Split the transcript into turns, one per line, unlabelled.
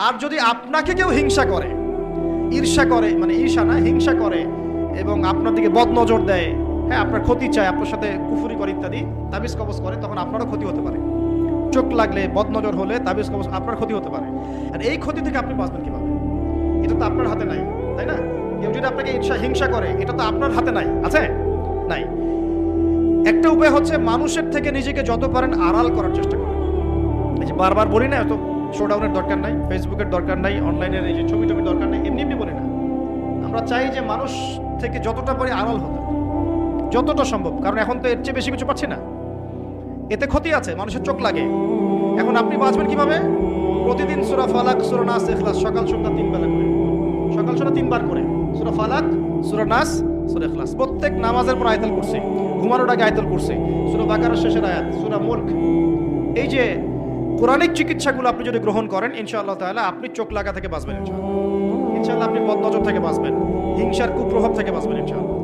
আর যদি আপনাকে কেউ হিংসা করে, ঈর্ষা করে, মানে ঈর্ষা না, হিংসা করে এবং আপনার দিকে বদনজর দেয়, হ্যাঁ, আপনার ক্ষতি চায়, আপনার সাথে কুফরি করে ইত্যাদি, তাবিজ কবজ করে, তখন আপনারও ক্ষতি হতে পারে। চোখ লাগলে, বদনজর হলে, তাবিজ কবজ, আপনার ক্ষতি হতে পারে। আর এই ক্ষতি থেকে আপনি বাঁচবেন কিভাবে? এটা তো আপনার হাতে নাই, তাই না? কেউ যদি আপনাকে ঈর্ষা হিংসা করে, এটা তো আপনার হাতে নাই, আছে? নাই। একটা উপায় হচ্ছে মানুষের থেকে নিজেকে যত পারেন আড়াল করার চেষ্টা করেন। এই যে বারবার বলি না, এত শোডাউনের দরকার নাই, ফেসবুকের দরকার নাই, অনলাইনের এই যে ছবি টবি দরকার নাই, এমনি এমনি বলি না। আমরা চাই যে মানুষ থেকে যতটা পারি আড়াল হতে, যতটা সম্ভব, কারণ এখন তো এর চেয়ে বেশি কিছু পাচ্ছি না। এতে ক্ষতি আছে, মানুষের চোখ লাগে। এখন আপনি বাঁচবেন কিভাবে? প্রতিদিন সূরা ফালাক, সূরা নাস, ইখলাস সকাল সন্ধ্যা 3 বেলা করে, সকাল সন্ধ্যা 3 বার করে সূরা ফালাক, সূরা নাস, সূরা ইখলাস, প্রত্যেক নামাজের পর আয়াতুল কুরসি, ঘুমানোর আগে আয়াতুল কুরসি, সূরা বাকারার শেষের আয়াত, সূরা মুলক। এই যে কোরআনিক চিকিৎসাগুলো আপনি যদি গ্রহণ করেন, ইনশাআল্লাহ তাআলা আপনি চোখ লাগা থেকে বাঁচবেন, ইনশাআল্লাহ। ইনশাআল্লাহ আপনি বদনজর থেকে বাঁচবেন, হিংসার কুপ্রভাব থেকে বাঁচবেন, ইনশাআল্লাহ।